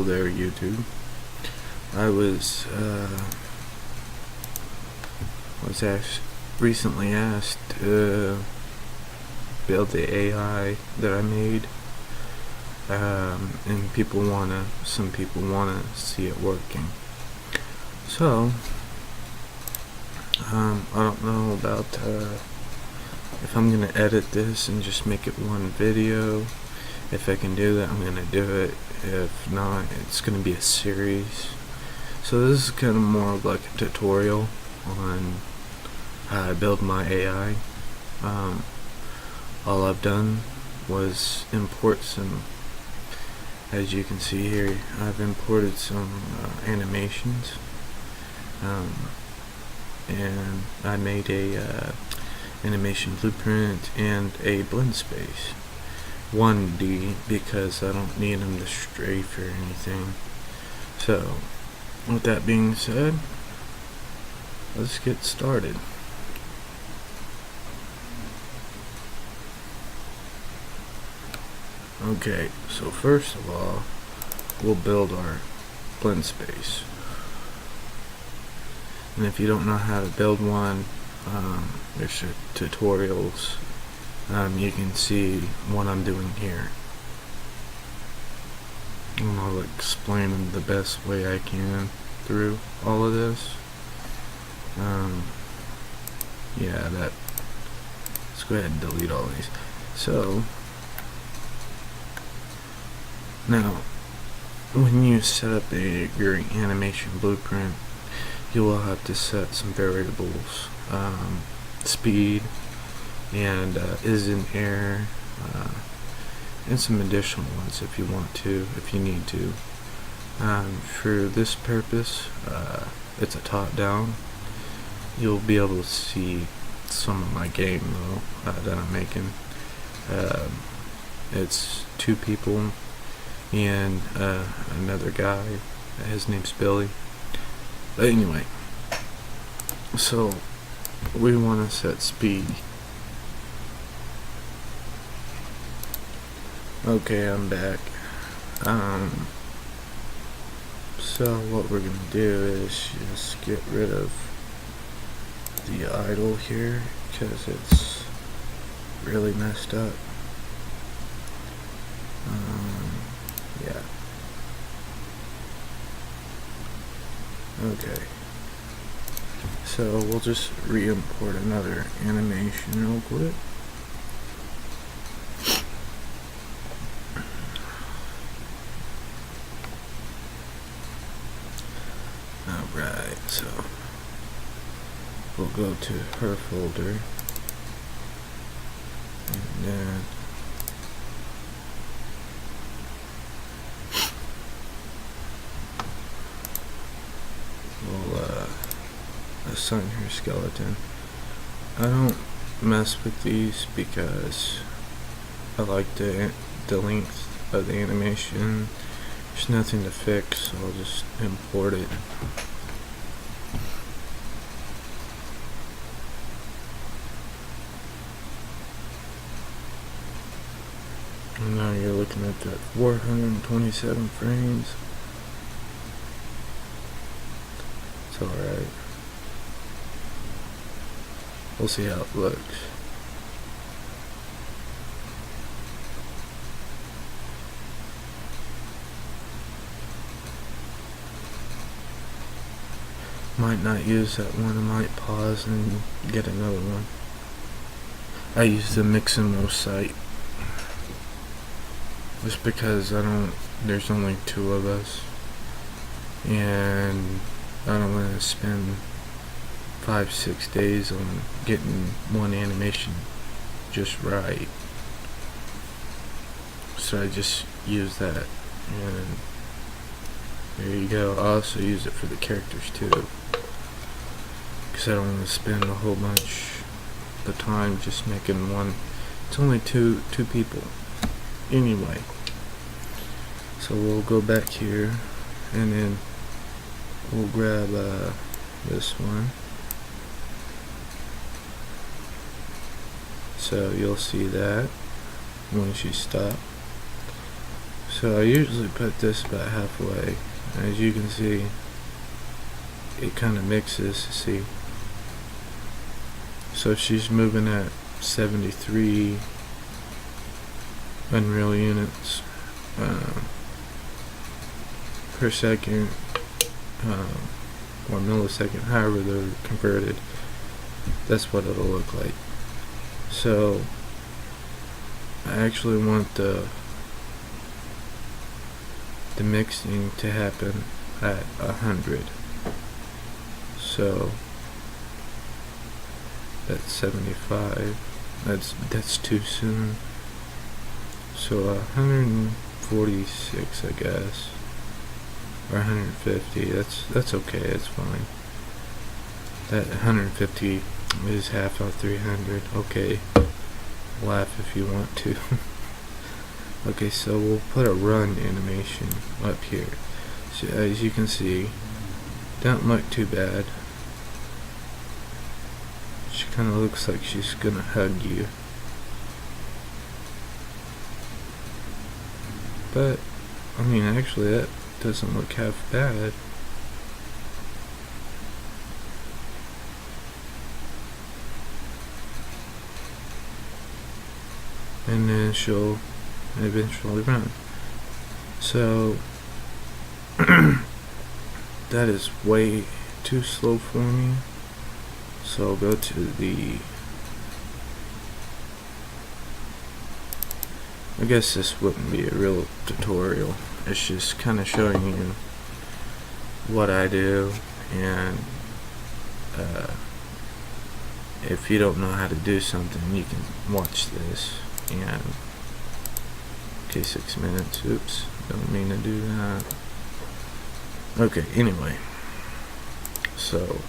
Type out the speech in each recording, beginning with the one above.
Hello there, YouTube. I was recently asked to build the AI that I made, and some people wanna see it working. So I don't know about if I'm gonna edit this and just make it one video. If I can do that, I'm gonna do it. If not, it's gonna be a series. So this is kind of more like a tutorial on how I build my AI. All I've done was import some, as you can see here, I've imported some animations, and I made a animation blueprint and a blend space. 1D because I don't need them to strafe or anything. So with that being said, let's get started. Okay, so first of all, we'll build our blend space. And if you don't know how to build one, there's tutorials. You can see what I'm doing here, and I'll explain the best way I can through all of this. Yeah, let's go ahead and delete all these. So now, when you set up your animation blueprint, you will have to set some variables, speed, and is in air, and some additional ones if you want to, if you need to. For this purpose, it's a top down. You'll be able to see some of my game though that I'm making. It's two people and another guy. His name's Billy. But anyway, so we want to set speed. Okay, I'm back. So what we're gonna do is just get rid of the idle here because it's really messed up. Yeah. Okay. So we'll just re-import another animation real quick. Alright, so we'll go to her folder, and then we'll assign her skeleton. I don't mess with these because I like the length of the animation. There's nothing to fix, so I'll just import it. And now you're looking at that 427 frames. It's alright. We'll see how it looks. Might not use that one, I might pause and get another one. I use the mix and most site just because there's only two of us, and I don't want to spend 5-6 days on getting one animation just right. So I just use that, and there you go. I also use it for the characters too, because I don't want to spend a whole bunch of the time just making one. It's only two people anyway. So we'll go back here, and then we'll grab this one. So you'll see that once you stop. So I usually put this about halfway. As you can see, it kind of mixes, see. So she's moving at 73 Unreal units per second, or millisecond, however they're converted. That's what it'll look like. So I actually want the mixing to happen at 100. So that's 75. That's too soon. So 146, I guess, or 150. That's okay. It's fine. That 150 is half of 300. Okay, laugh if you want to. Okay, so we'll put a run animation up here. So as you can see, don't look too bad. She kind of looks like she's gonna hug you. But, I mean, actually that doesn't look half bad. And then she'll eventually run. So that is way too slow for me. So I'll go to the, I guess this wouldn't be a real tutorial. It's just kind of showing you what I do, and if you don't know how to do something, you can watch this. And okay, 6 minutes. Oops, don't mean to do that. Okay, anyway, so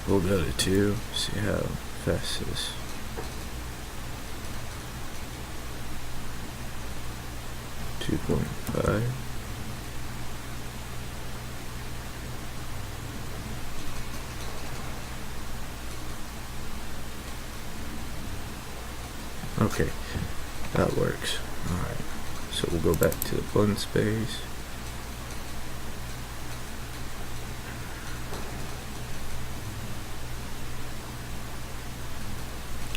we'll go to 2, see how fast this. .5. Okay, that works. Alright, so we'll go back to the blend space.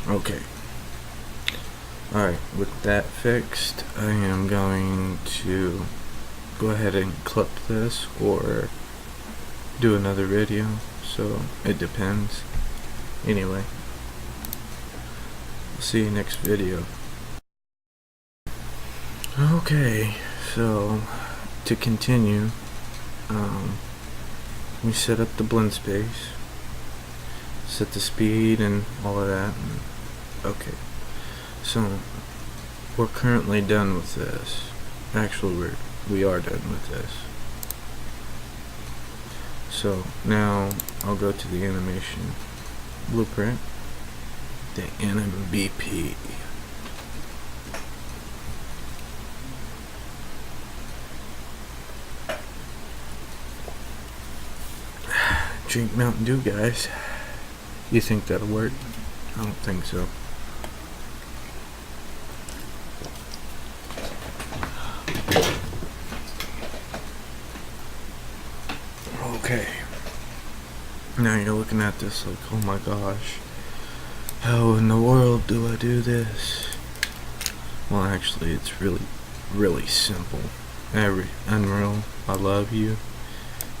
Okay. Alright, with that fixed, I am going to go ahead and clip this or do another video, so it depends. Anyway, I'll see you next video. Okay, so to continue, we set up the blend space, set the speed and all of that, and okay. So we're currently done with this. Actually, we are done with this. So now I'll go to the animation blueprint, the NMBP. Drink Mountain Dew, guys. You think that'll work? I don't think so. Okay, now you're looking at this like, oh my gosh, how in the world do I do this? Well, actually, it's really simple. Unreal, I love you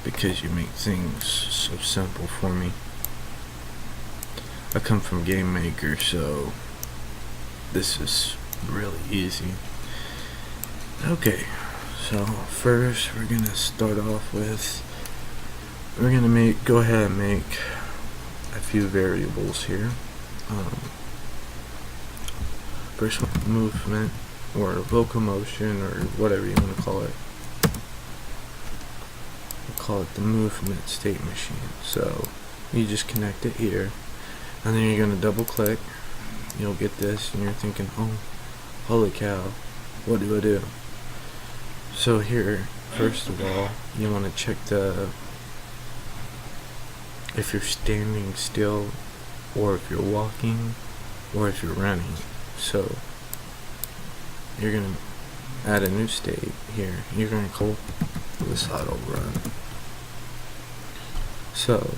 because you make things so simple for me. I come from Game Maker, so this is really easy. Okay, so first we're gonna start off with, we're gonna go ahead and make a few variables here. First one, movement or locomotion or whatever you want to call it. We'll call it the movement state machine. So you just connect it here, and then you're gonna double click. You'll get this, and you're thinking, oh, holy cow, what do I do? So here, first of all, you want to check if you're standing still, or if you're walking, or if you're running. So you're gonna add a new state here. You're going to call this auto run. So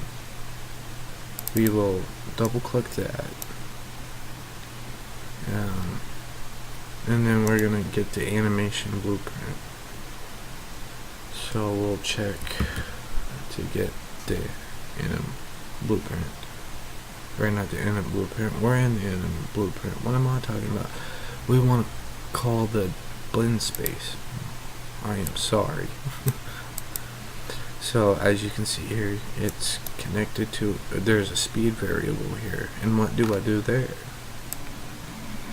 we will double click that, and then we're going to get the animation blueprint. So we'll check to get the anim blueprint. Right, not the anim blueprint. We're in the anim blueprint. What am I talking about? We want to call the blend space. I am sorry. So as you can see here, it's connected to, there's a speed variable here. And what do I do there?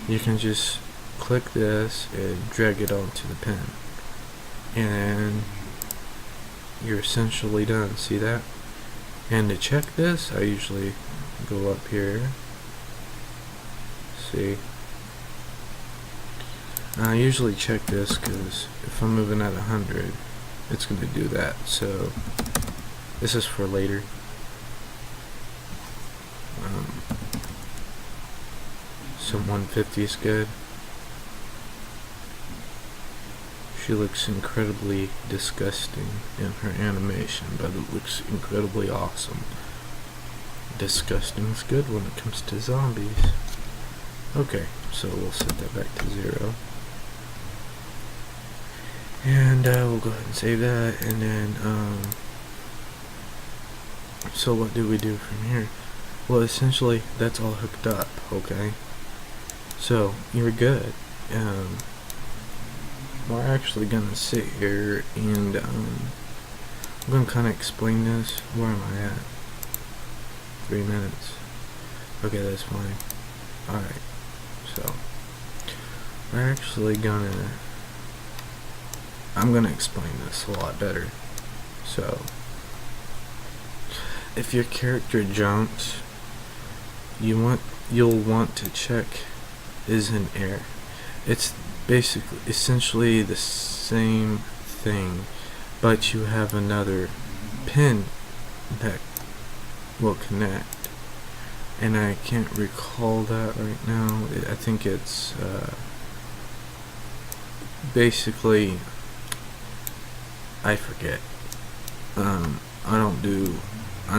You can just click this and drag it onto the pen, and you're essentially done. See that? And to check this, I usually go up here. See? I usually check this because if I'm moving at 100, it's going to do that. So this is for later. So 150 is good. She looks incredibly disgusting in her animation, but it looks incredibly awesome. Disgusting is good when it comes to zombies. Okay, so we'll set that back to 0. And we'll go ahead and save that, and then so what do we do from here? Well, essentially that's all hooked up. Okay, so you're good. We're actually gonna sit here and I'm gonna kind of explain this. Where am I at? 3 minutes. Okay, that's fine. Alright, so we're actually gonna, I'm gonna explain this a lot better. So if your character jumps, you'll want to check is in air. It's basically essentially the same thing, but you have another pin that will connect, and I can't recall that right now. I think it's basically, I forget. I'm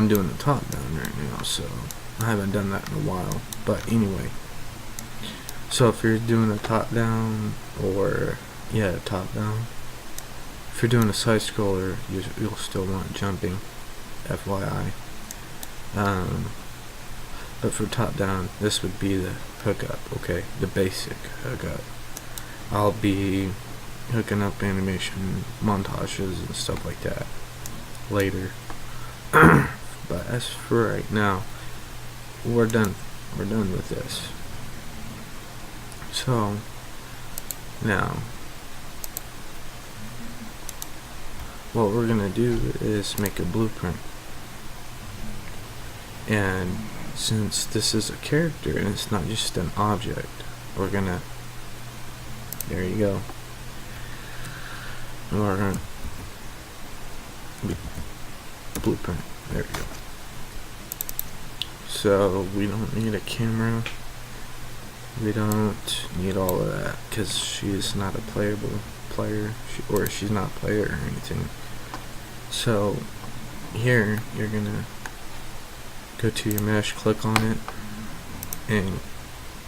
doing the top down right now, so I haven't done that in a while. But anyway, so if you're doing a top down, or top down, if you're doing a side scroller, you'll still want jumping, FYI. But for top down, this would be the hookup. Okay, the basic hookup. I'll be hooking up animation montages and stuff like that later. But as for right now, we're done with this. So now what we're gonna do is make a blueprint, and since this is a character and it's not just an object, we're gonna, there you go, we're gonna blueprint, there we go. So we don't need a camera, we don't need all of that, because she's not a playable player, she's not a player or anything. So here you're gonna go to your mesh, click on it, and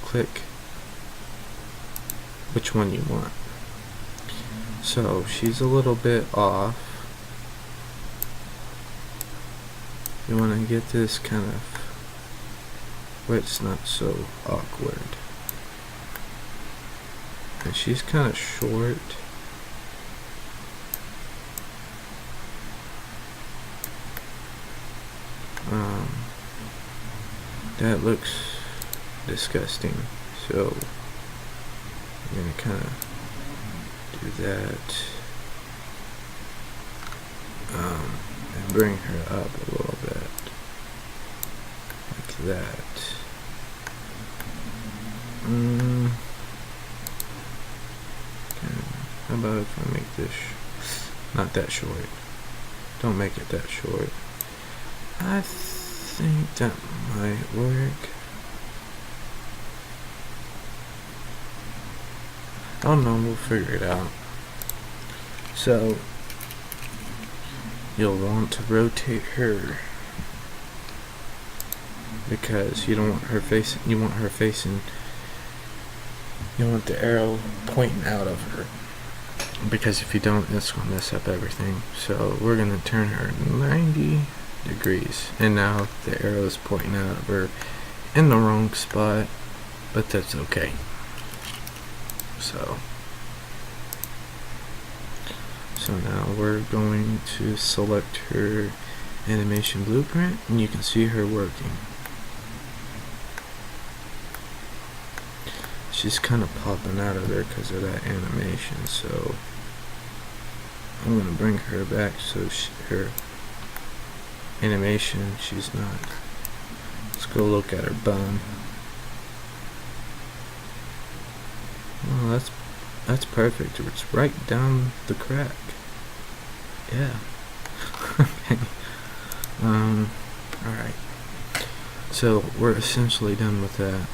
click which one you want. So she's a little bit off. You want to get this kind of where it's not so awkward. And she's kind of short. That looks disgusting, so I'm gonna kind of do that, and bring her up a little bit, like that. How about if I make this not that short? Don't make it that short. I think that might work. don't know, we'll figure it out. So you'll want to rotate her because you don't want her facing, you want the arrow pointing out of her, because if you don't, it's going to mess up everything. So we're going to turn her 90 degrees, and now the arrow is pointing out of her in the wrong spot, but that's okay. So now we're going to select her animation blueprint, and you can see her working. She's kind of popping out of there because of that animation, so I'm going to bring her back so her animation, she's not. Let's go look at her bum. Oh, that's perfect. It's right down the crack. Yeah. Okay. Alright. So we're essentially done with that.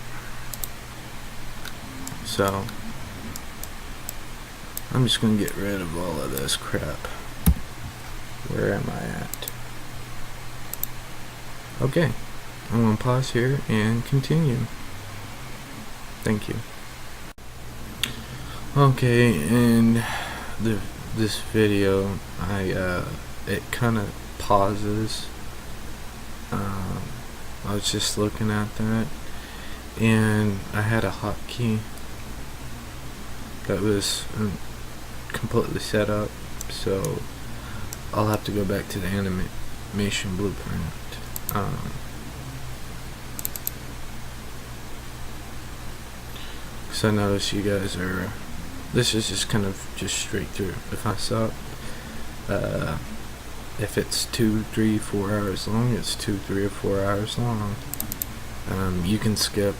So I'm just gonna get rid of all of this crap. Where am I at? Okay. I'm gonna pause here and continue. Thank you. Okay, and this video, it kind of pauses. I was just looking at that, and I had a hotkey that was completely set up, so I'll have to go back to the animation blueprint. So I notice you guys are. This is just kind of just straight through. If I stop, if it's 2, 3, 4 hours long, it's 2, 3, or 4 hours long. You can skip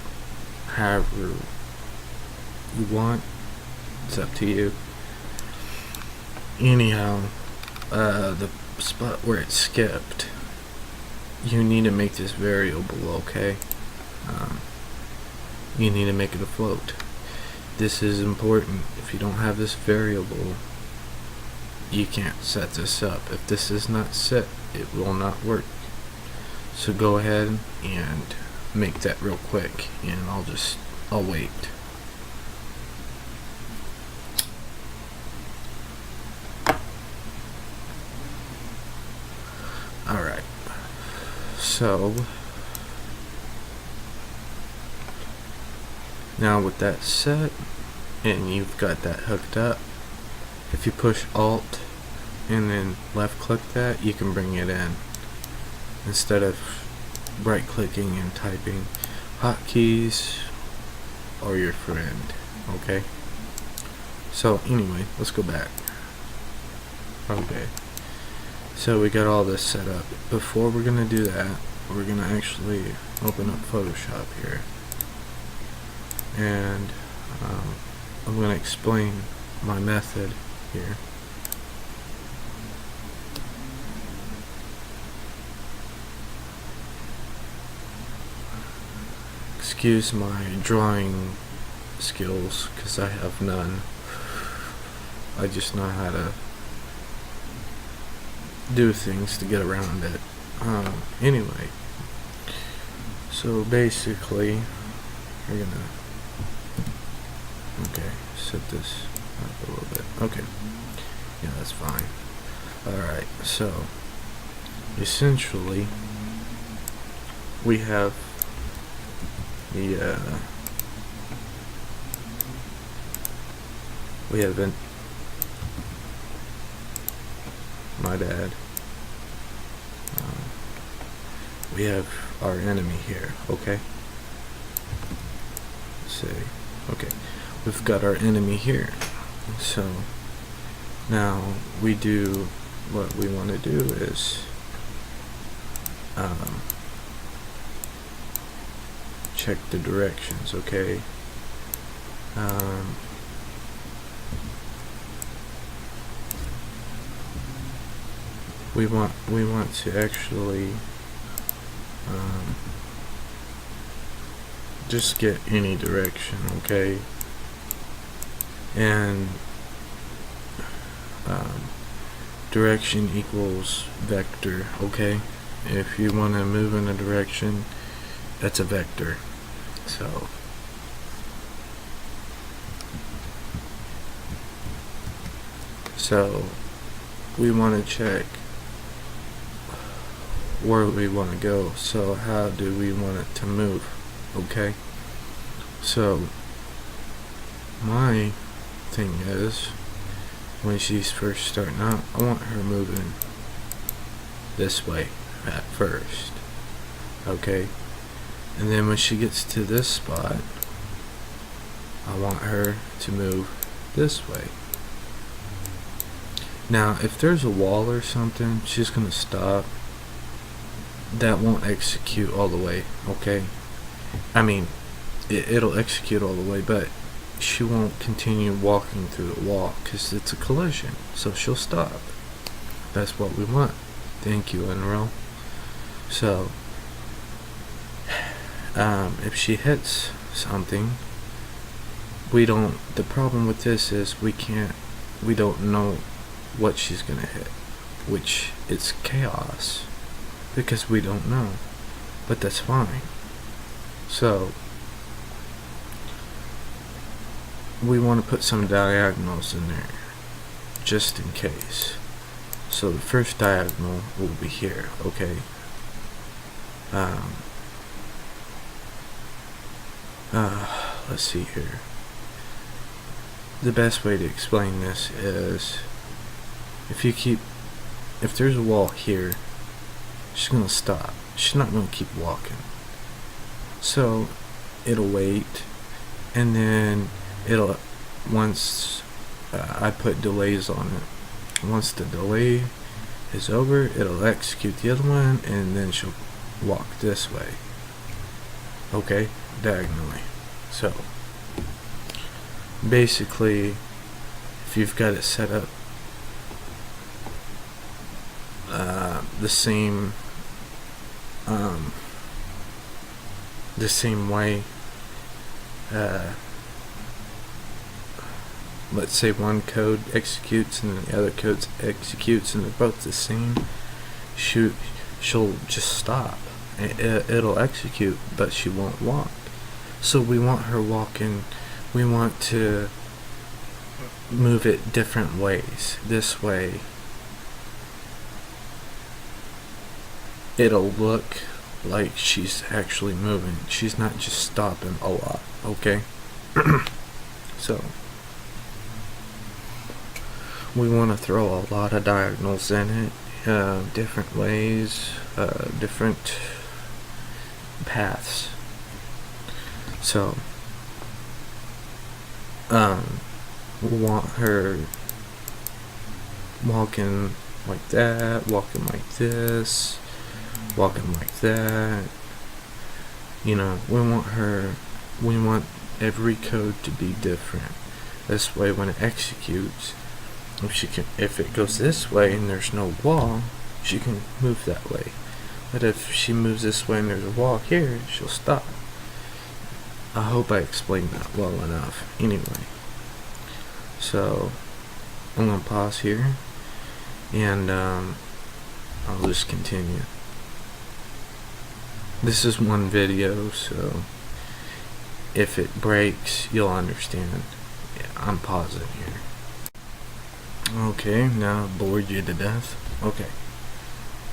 however you want. It's up to you. Anyhow, the spot where it's skipped, you need to make this variable, okay? You need to make it a float. This is important. If you don't have this variable, you can't set this up. If this is not set, it will not work. So go ahead and make that real quick, and I'll wait. Alright, so now with that set and you've got that hooked up, if you push Alt and then left click that, you can bring it in instead of right clicking and typing. Hotkeys or your friend. Okay, so anyway, let's go back. Okay, so we got all this set up. Before we're gonna do that, we're gonna actually open up Photoshop here, and I'm gonna explain my method here. Excuse my drawing skills, because I have none. I just know how to do things to get around it. Anyway, so basically we're gonna set this up a little bit. Okay, yeah, that's fine. Alright, so essentially we have the my bad. We have our enemy here, okay? Let's see. Okay, we've got our enemy here. So now we do what we want to do is check the directions, okay? We want to actually just get any direction, okay? and direction equals vector. Okay, if you want to move in a direction, that's a vector. So we want to check where we want to go. So how do we want it to move? Okay, so my thing is, when she's first starting out, I want her moving this way at first. Okay, and then when she gets to this spot, I want her to move this way. Now if there's a wall or something, she's gonna stop. That won't execute all the way. Okay, I mean it'll execute all the way, but she won't continue walking through the wall because it's a collision, so she'll stop. That's what we want. Thank you, Unreal. So if she hits something, the problem with this is we don't know what she's gonna hit, which it's chaos because we don't know, but that's fine. So we want to put some diagonals in there just in case. So the first diagonal will be here. Okay, let's see here. The best way to explain this is, if there's a wall here, she's gonna stop. She's not gonna keep walking. So it'll wait, and then once I put delays on it, once the delay is over, it'll execute the other one, and then she'll walk this way. Okay, diagonally. So basically, if you've got it set up the same way, let's say one code executes and the other code executes and they're both the same, she'll just stop. It'll execute, but she won't walk. So we want her walking. We want to move it different ways. This way it'll look like she's actually moving. She's not just stopping a lot. Okay. So we want to throw a lot of diagonals in it, different ways, different paths. So we want her walking like that, walking like this, walking like that. You know, we want every code to be different. This way when it executes, if it goes this way and there's no wall, she can move that way. But if she moves this way and there's a wall here, she'll stop. I hope I explained that well enough. Anyway, so I'm gonna pause here, and I'll just continue. This is one video, so if it breaks, you'll understand. Yeah, I'm pausing here. Okay, now I've bored you to death. Okay,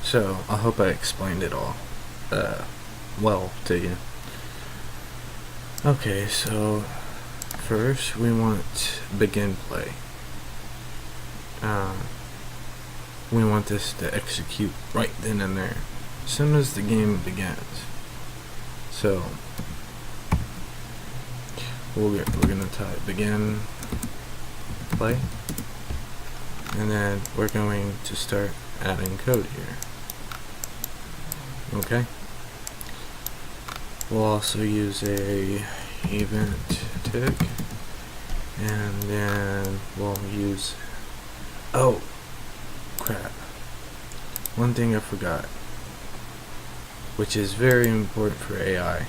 so I hope I explained it all well to you. Okay, so first we want begin play. We want this to execute right then and there, as soon as the game begins. So we're gonna type begin play, and then we're going to start adding code here. Okay. We'll also use a event tick, and then we'll use, oh crap, one thing I forgot, which is very important for AI.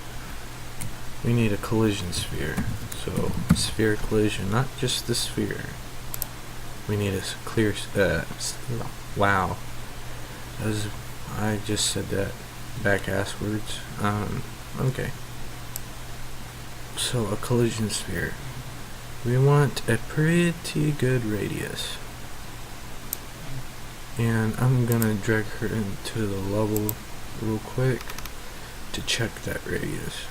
We need a collision sphere. So sphere collision, not just the sphere. We need a clear. Wow, I just said that back-asswards. Okay. So a collision sphere. We want a pretty good radius. And I'm gonna drag her into the level real quick to check that radius.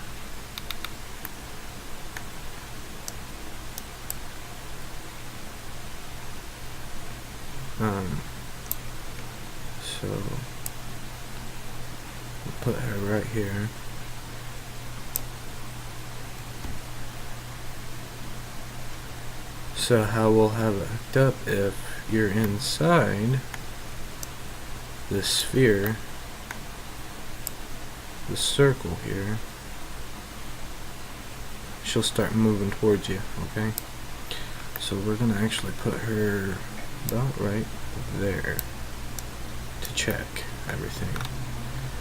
So we'll put her right here. So how we'll have it hooked up, if you're inside the sphere, the circle here, she'll start moving towards you, okay? So we're gonna actually put her about right there to check everything.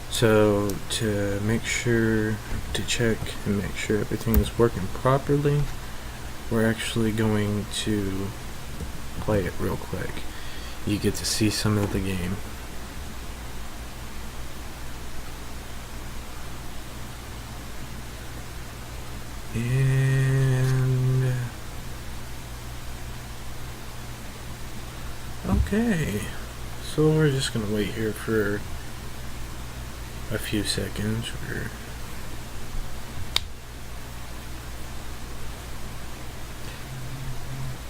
So to make sure, to check and make sure everything is working properly, we're actually going to play it real quick. You get to see some of the game. And okay, so we're just gonna wait here for a few seconds.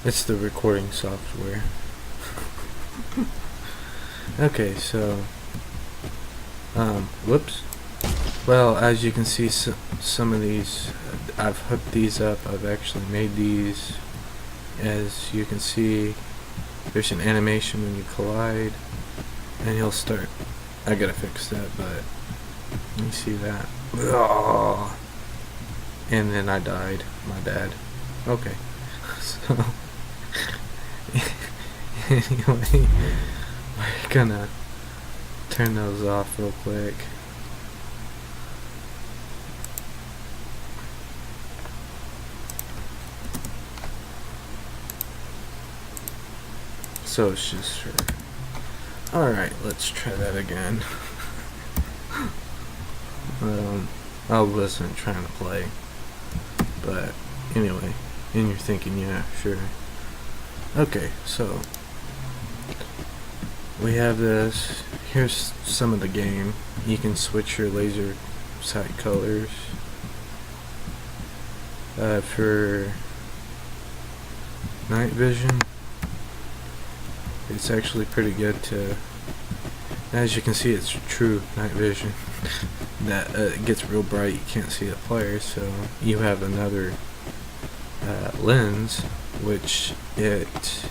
It's the recording software. Okay, so whoops. Well, as you can see, some of these, I've hooked these up. I've actually made these. As you can see, there's an animation when you collide, and he'll start. I gotta fix that, but you see that. Oh, and then I died. My bad. Okay, so anyway, we're gonna turn those off real quick. So it's just for. Alright, let's try that again. I wasn't trying to play. But anyway, and you're thinking, yeah, sure. Okay, so we have this. Here's some of the game. You can switch your laser sight colors. For night vision, it's actually pretty good to, as you can see, it's true night vision. That it gets real bright, you can't see the players, so you have another lens, which it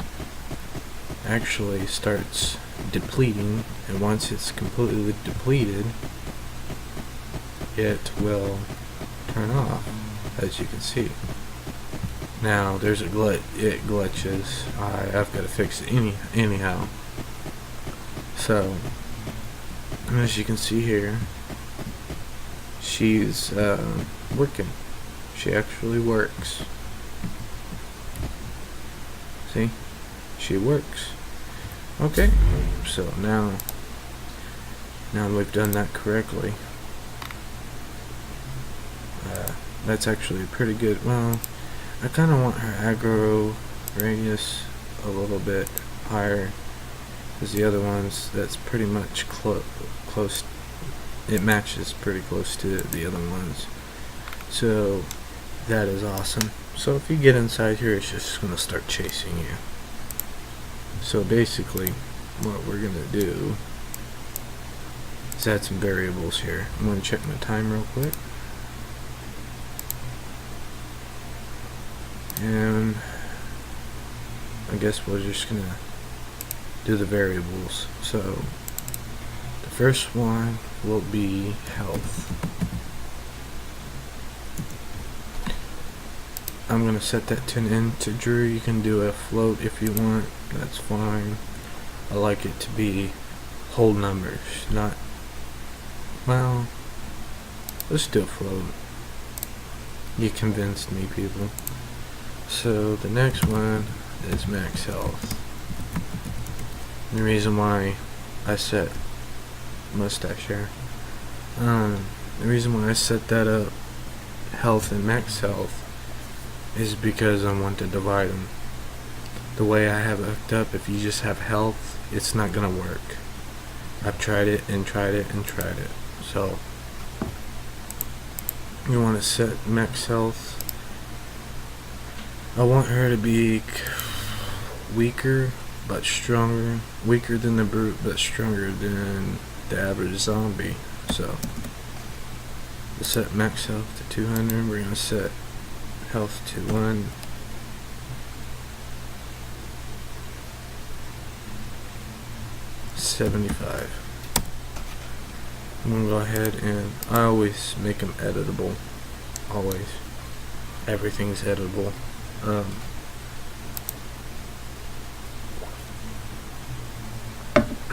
actually starts depleting, and once it's completely depleted, it will turn off, as you can see. Now there's a glitch. It glitches. I've got to fix it anyhow. So as you can see here, she's working. She actually works. See, she works. Okay. So now we've done that correctly. That's actually pretty good. Well, I kind of want her aggro radius a little bit higher, because the other ones, that's pretty much close. It matches pretty close to the other ones. So that is awesome. So if you get inside here, it's just going to start chasing you. So basically, what we're going to do is add some variables here. I'm going to check my time real quick. And I guess we're just gonna do the variables. So the first one will be health. I'm gonna set that to an integer. You can do a float if you want, that's fine. I like it to be whole numbers, not, let's do a float. You convinced me, people. So the next one is max health. The reason why I set mustache hair. The reason why I set that up, health and max health, is because I want to divide them. The way I have it hooked up, if you just have health, it's not gonna work. I've tried it and tried it and tried it. So you want to set max health. I want her to be weaker but stronger. Weaker than the brute but stronger than the average zombie. So we'll set max health to 200. We're going to set health to 1. $75. I'm going to go ahead and I always make them editable. Always. Everything's editable.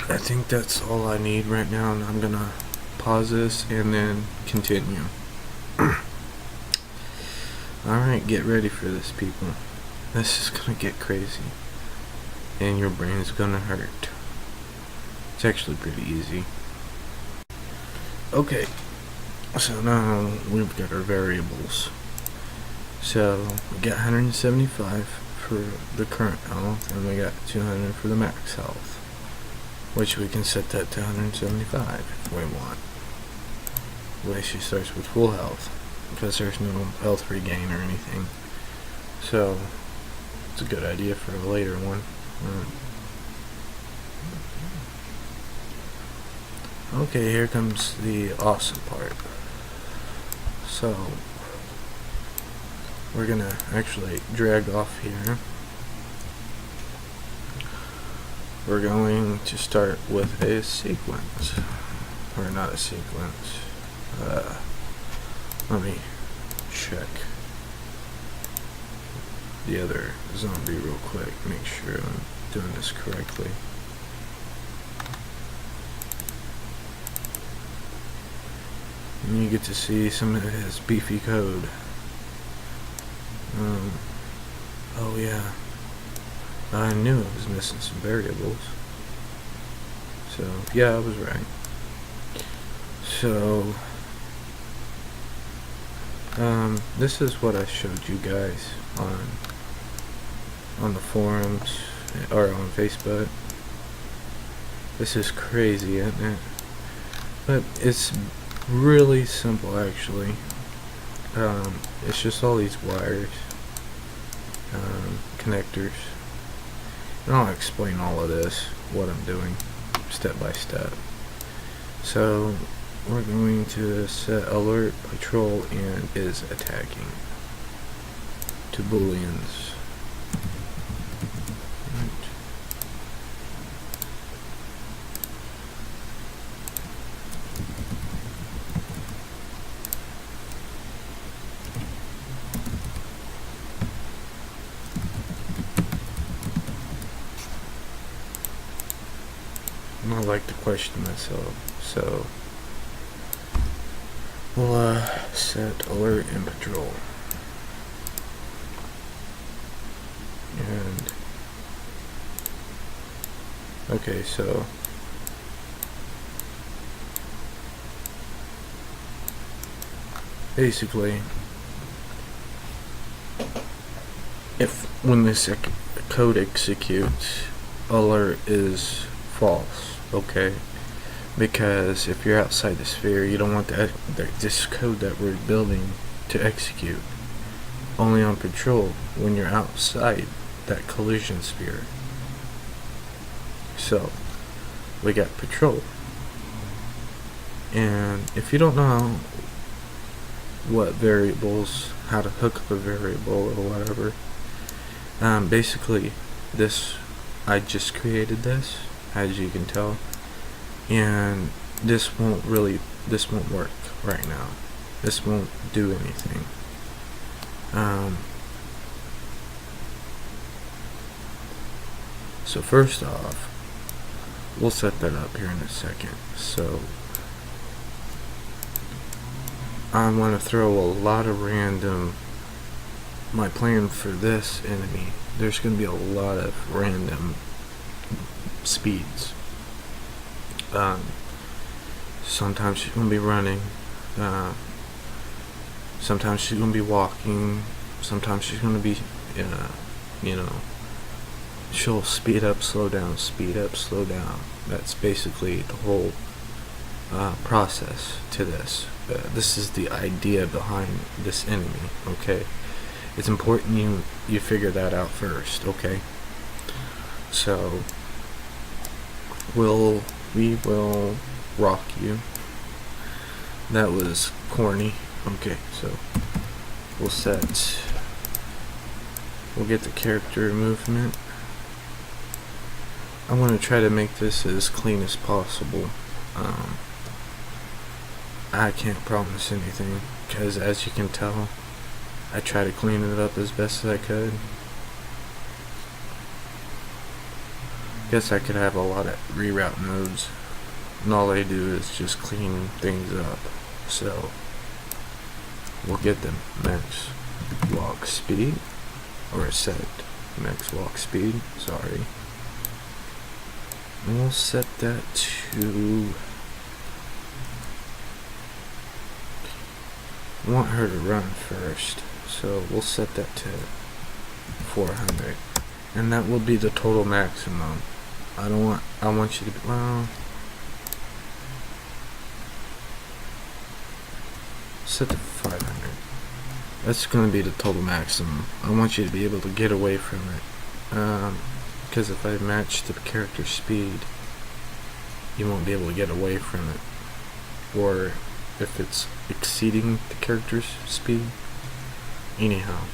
I think that's all I need right now, and I'm gonna pause this and then continue. Alright, get ready for this, people. This is gonna get crazy, and your brain's gonna hurt. It's actually pretty easy. Okay, so now we've got our variables. So we got 175 for the current health, and we got 200 for the max health, which we can set that to 175 if we want. The way she starts with full health, because there's no health regain or anything. So it's a good idea for a later one. Okay, here comes the awesome part. So we're gonna actually drag off here. We're going to start with a sequence, or not a sequence. Let me check the other zombie real quick, make sure I'm doing this correctly. And you get to see some of his beefy code. Oh yeah, I knew I was missing some variables. So yeah, I was right. So this is what I showed you guys on the forums or on Facebook. This is crazy, isn't it? But it's really simple, actually. It's just all these wires, connectors, and I'll explain all of this, what I'm doing, step by step. So we're going to set alert, patrol, and is attacking to booleans. I like to question myself, so we'll set alert and patrol. And okay, so basically, if when this code executes, alert is false. Okay, because if you're outside the sphere, you don't want this code that we're building to execute. Only on patrol when you're outside that collision sphere. So we got patrol, and if you don't know what variables, how to hook up a variable or whatever, basically this, I just created this, as you can tell, and this won't work right now. This won't do anything. So first off, we'll set that up here in a second. So I want to throw a lot of random my plan for this enemy, there's going to be a lot of random speeds. Sometimes she's going to be running, sometimes she's going to be walking, sometimes she's going to be, she'll speed up, slow down, speed up, slow down. That's basically the whole process to this. This is the idea behind this enemy, okay? It's important you figure that out first, okay? So, we will rock you. That was corny. Okay, so we'll get the character movement. I want to try to make this as clean as possible. I can't promise anything, because as you can tell, I try to clean it up as best as I could. Guess I could have a lot of reroute modes, and all they do is just clean things up. So we'll get them max walk speed, or set max walk speed, sorry. And we'll set that to, I want her to run first, so we'll set that to 400, and that will be the total maximum. I want you to be, well, set to 500. That's going to be the total maximum. I want you to be able to get away from it, because if I match the character speed, you won't be able to get away from it, or if it's exceeding the character's speed. Anyhow,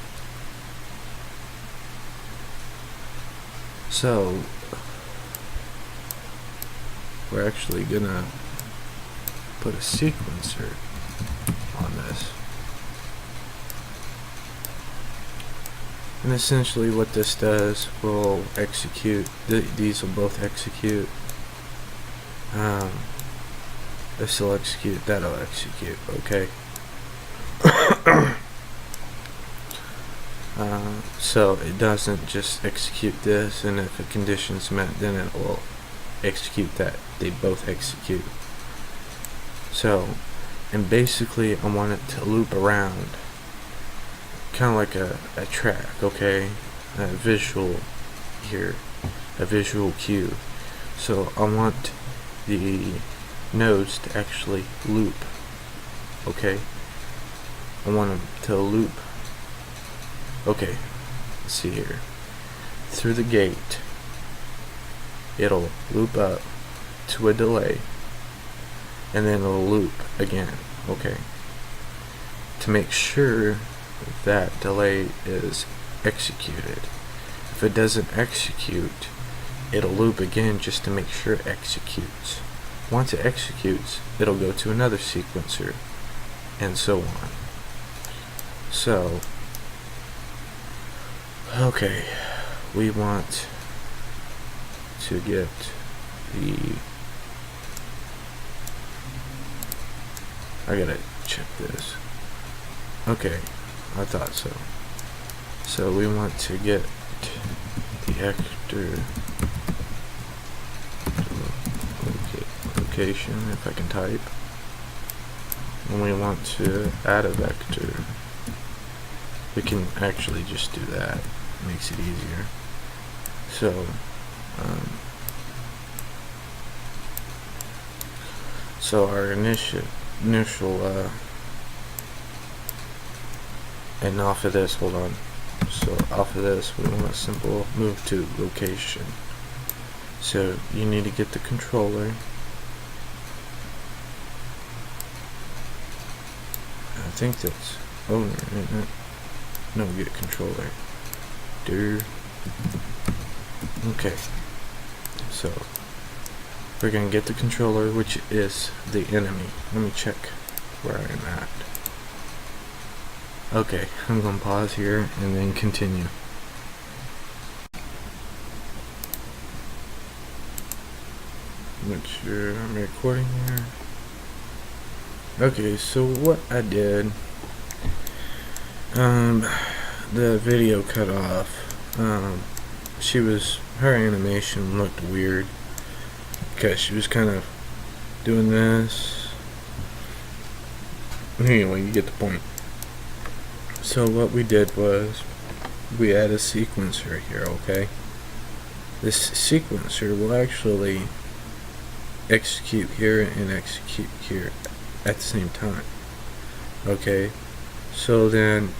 so we're actually gonna put a sequencer on this, and essentially what this does will execute, these will both execute. This will execute, that'll execute, okay? So it doesn't just execute this, and if a condition's met, then it will execute that. They both execute. So, and basically I want it to loop around, kind of like a track, okay? A visual here, a visual cue. So I want the nodes to actually loop, okay? I want them to loop. Okay, let's see here. Through the gate, it'll loop up to a delay, and then it'll loop again, okay? To make sure that delay is executed. If it doesn't execute, it'll loop again just to make sure it executes. Once it executes, it'll go to another sequencer, and so on. So, okay, we want to get the, I gotta check this. Okay, I thought so. So we want to get the actor location, if I can type, and we want to add a vector. We can actually just do that, makes it easier. So our initial and off of this, hold on, so off of this we want a simple move to location. So you need to get the controller. I think that's owner, isn't it? No, get controller. Okay, so we're gonna get the controller, which is the enemy. Let me check where I'm at. Okay, I'm gonna pause here and then continue. Make sure I'm recording here. Okay, so what I did, the video cut off. Her animation looked weird because she was kind of doing this. Anyway, you get the point. So what we did was we add a sequencer here, okay? This sequencer will actually execute here and execute here at the same time. Okay, so then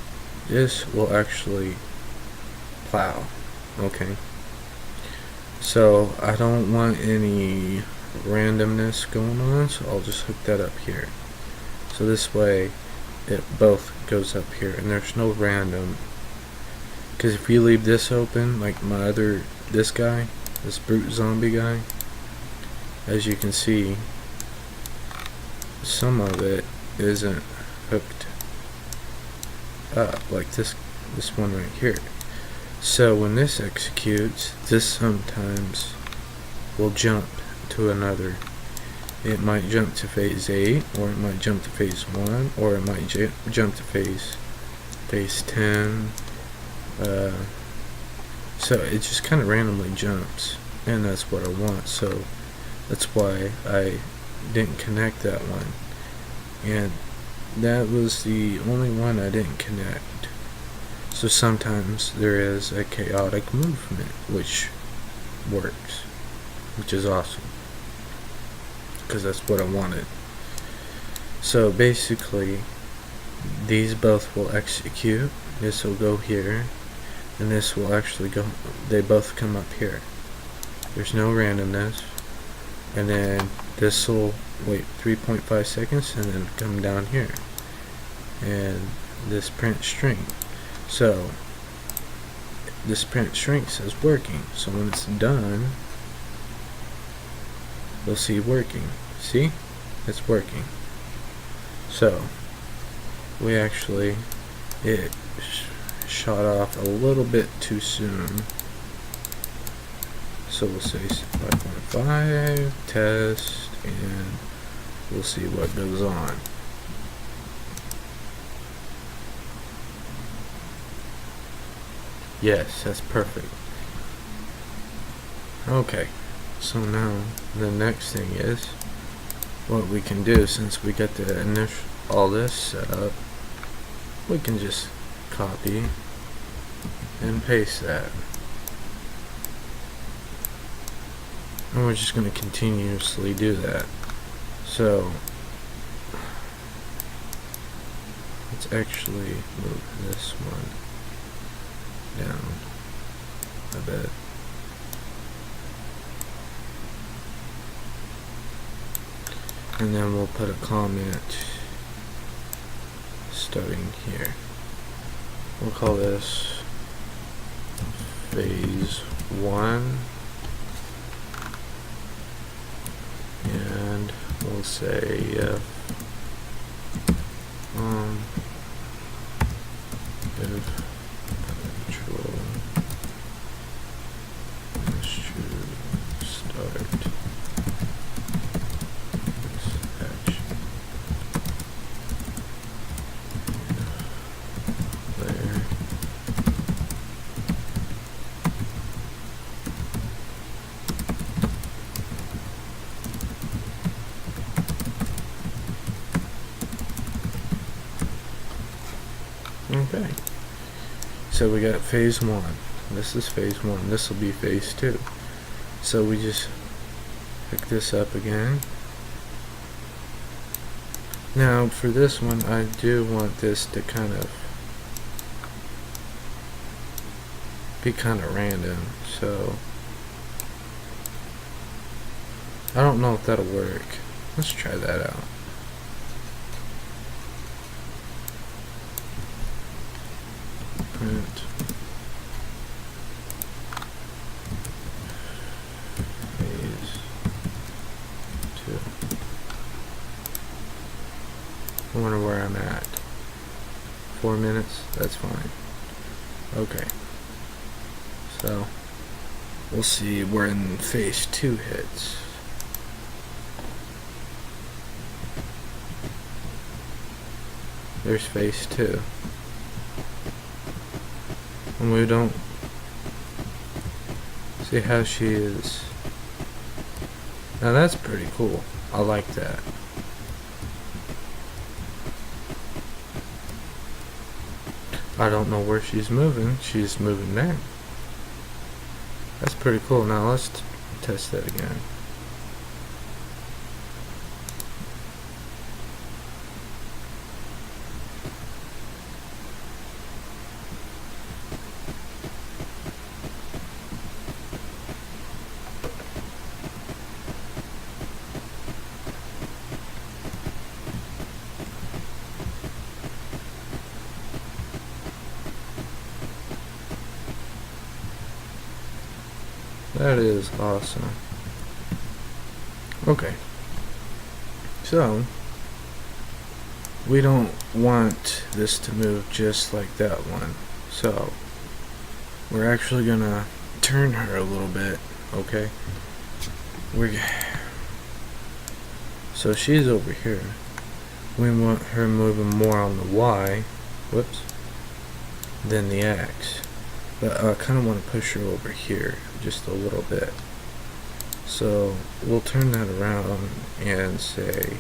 this will actually plow. Okay, so I don't want any randomness going on, so I'll just hook that up here. So this way it both goes up here and there's no random, because if you leave this open, like this brute zombie guy, as you can see, some of it isn't hooked up, like this one right here. So when this executes, this sometimes will jump to another. It might jump to phase 8, or it might jump to phase 1, or it might jump to phase 10. So it just kind of randomly jumps, and that's what I want. So that's why I didn't connect that one, and that was the only one I didn't connect. So sometimes there is a chaotic movement, which works, which is awesome, because that's what I wanted. So basically, these both will execute. This will go here, and this will actually go. They both come up here. There's no randomness, and then this will wait 3.5 seconds and then come down here, and this print string. So this print string says working, so when it's done, you'll see working. See, it's working. So we actually, it shot off a little bit too soon, so we'll say 5.5 test, and we'll see what goes on. Yes, that's perfect. Okay, so now the next thing is what we can do. Since we got the all this set up, we can just copy and paste that, and we're just going to continuously do that. So let's actually move this one down a bit. And then we'll put a comment starting here. We'll call this phase 1, and we'll say if control is to start this action there. Okay. So we got phase 1. This is phase 1. This will be phase 2. So we just pick this up again. Now for this one, I do want this to kind of be kind of random. So I don't know if that'll work. Let's try that out. Print phase 2. I wonder where I'm at. 4 minutes? That's fine. Okay. So we'll see when phase 2 hits. There's phase 2. And we don't see how she is. Now that's pretty cool. I like that. I don't know where she's moving. She's moving there. That's pretty cool. Now let's test that again. That is awesome. Okay. So, we don't want this to move just like that one. So, we're actually gonna turn her a little bit, okay? So she's over here. We want her moving more on the Y, whoops, than the X. But I kind of want to push her over here just a little bit. So we'll turn that around and say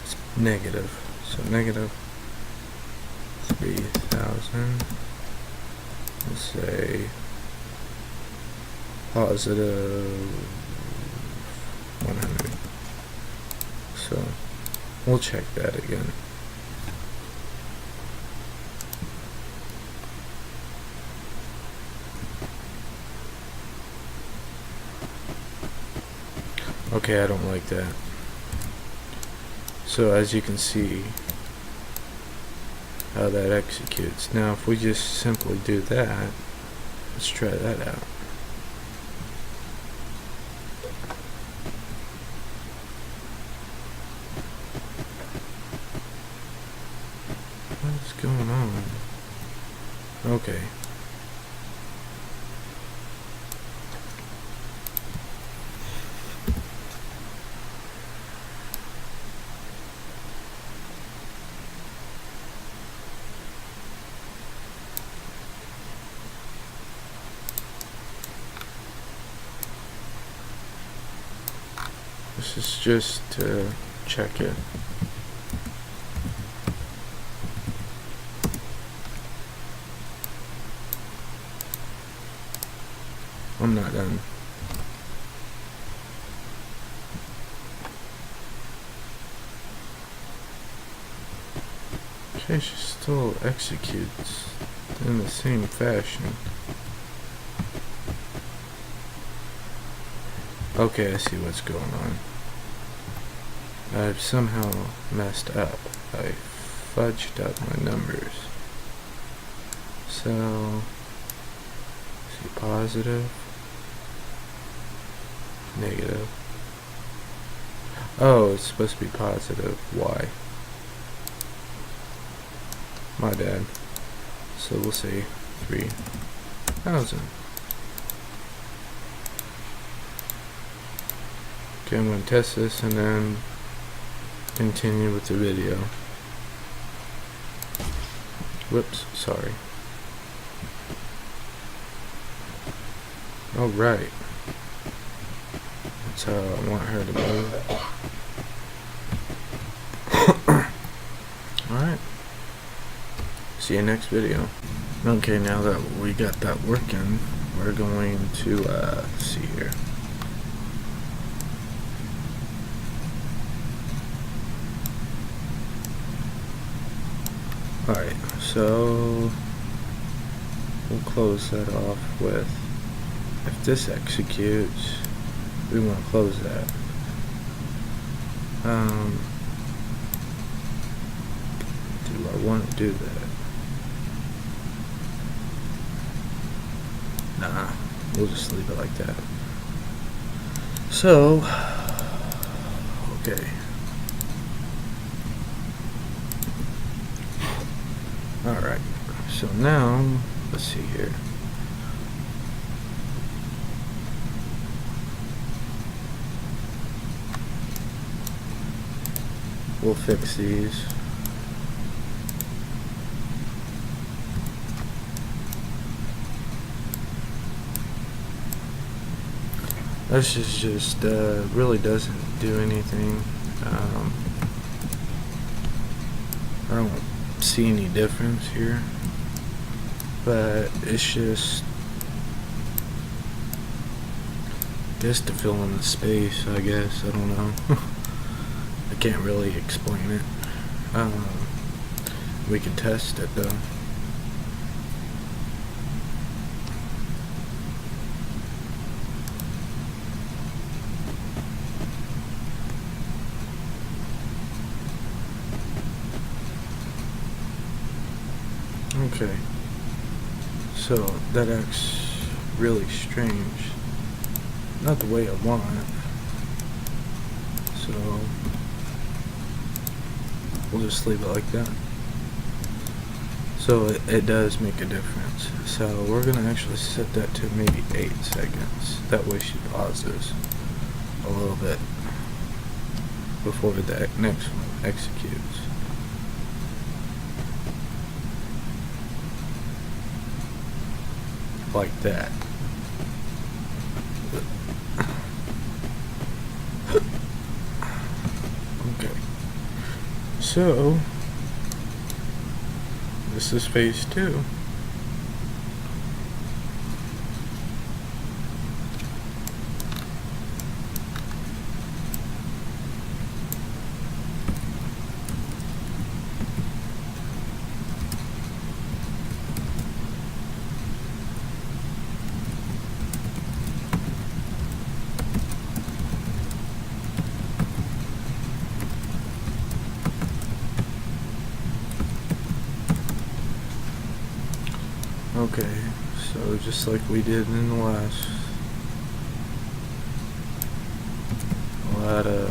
it's negative. So negative 3,000. Let's say positive 100. So we'll check that again. Okay, I don't like that. So as you can see how that executes. Now if we just simply do that, let's try that out. What's going on? Okay. This is just to check it. I'm not done. Okay, she still executes in the same fashion. Okay, I see what's going on. I've somehow messed up. I fudged up my numbers. So, see, positive, negative. Oh, it's supposed to be positive Y. My bad. So we'll say 3,000. Okay, I'm going to test this and then continue with the video. Whoops, sorry. Alright. That's how I want her to move. Alright. See you next video. Okay, now that we got that working, we're going to see here. Alright, so we'll close that off with, if this executes, we want to close that. Do I want to do that? Nah, we'll just leave it like that. So, okay. Alright, so now, let's see here. We'll fix these. This is just really doesn't do anything. I don't see any difference here, but it's just to fill in the space, I guess. I don't know. I can't really explain it. We can test it though. Okay, so that acts really strange. Not the way I want it. So we'll just leave it like that. So it does make a difference. So we're gonna actually set that to maybe 8 seconds. That way she pauses a little bit before the next one executes. Like that. Okay. So this is phase 2. Okay, so just like we did in the last, we'll add a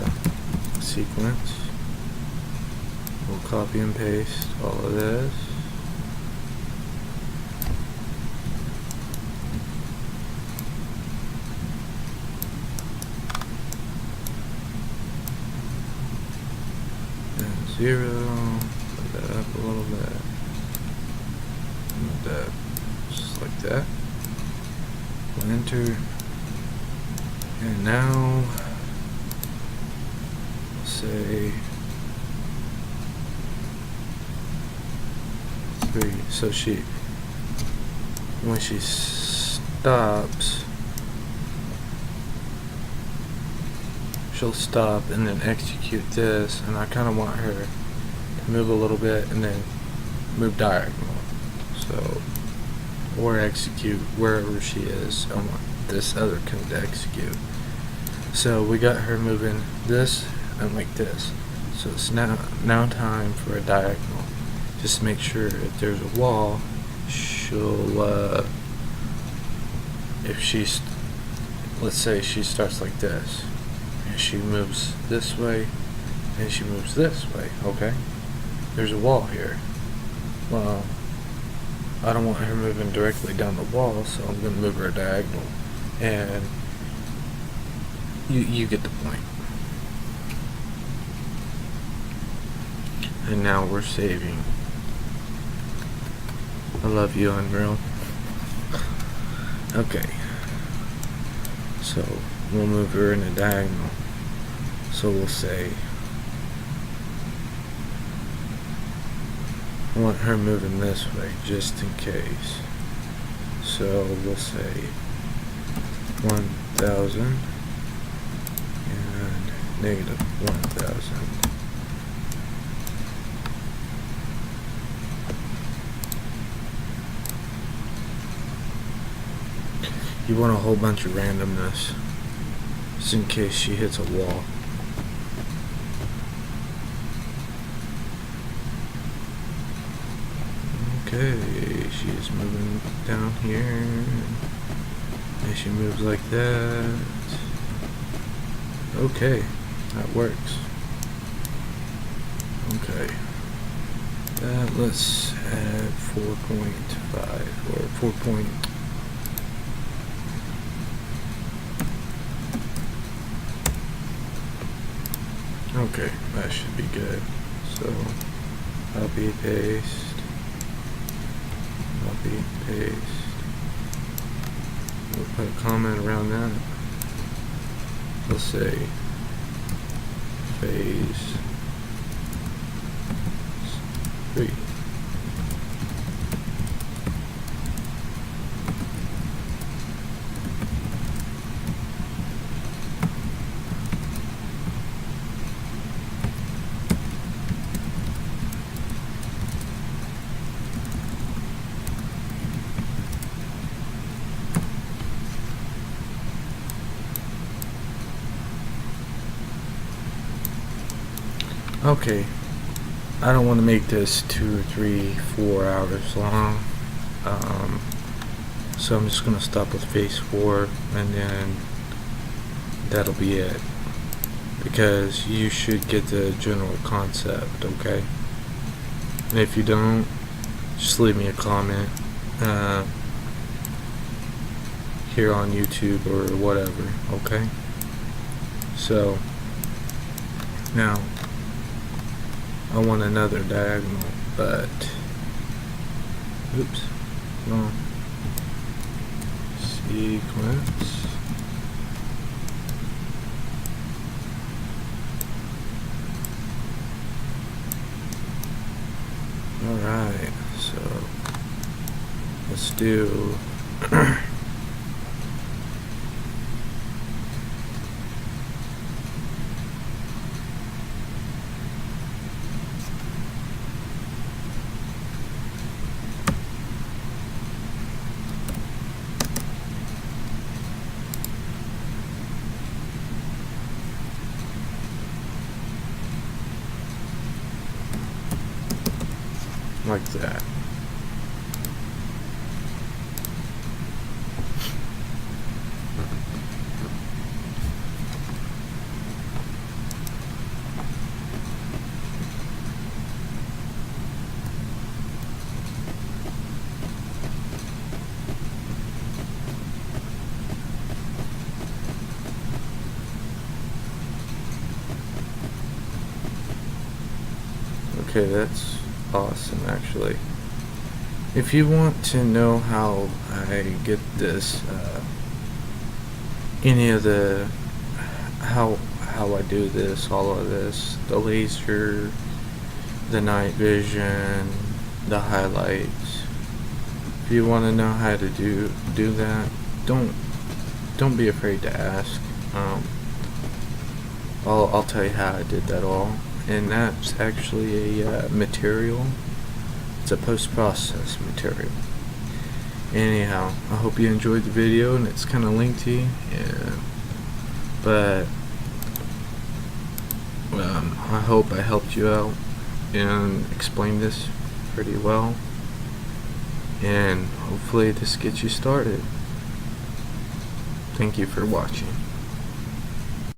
sequence. We'll copy and paste all of this. And 0, put that up a little bit. And that. Just like that. We'll enter, and now we'll say 3. So when she stops, she'll stop and then execute this, and I kind of want her to move a little bit and then move diagonal. So, or execute wherever she is. I want this other code to execute. So we got her moving this and like this. So it's now time for a diagonal. Just make sure if there's a wall, she'll if she's, let's say she starts like this, and she moves this way, and she moves this way. Okay, there's a wall here. Well, I don't want her moving directly down the wall, so I'm going to move her diagonal. And you get the point. And now we're saving. I love you, Unreal. Okay. So we'll move her in a diagonal. So we'll say, I want her moving this way, just in case. So we'll say 1,000 and negative 1,000. You want a whole bunch of randomness, just in case she hits a wall. Okay, she's moving down here, and she moves like that. Okay, that works. Okay, let's add 4.5 or 4. Okay, that should be good. So copy, paste. Copy, paste. We'll put a comment around that. let's say phase 3. Okay, I don't want to make this 2, 3, 4 hours long, so I'm just going to stop with phase 4 and then that'll be it, because you should get the general concept, okay? And if you don't, just leave me a comment here on YouTube or whatever, okay? So now I want another diagonal, but oops, wrong sequence. Alright, so let's do like that. Okay, that's awesome actually. If you want to know how I get this, any of the how I do this, all of this, the laser, the night vision, the highlights, if you want to know how to do that, don't be afraid to ask. I'll tell you how I did that all, and that's actually a material. It's a post-process material. Anyhow, I hope you enjoyed the video, and it's kind of lengthy, but I hope I helped you out and explained this pretty well, and hopefully this gets you started. Thank you for watching.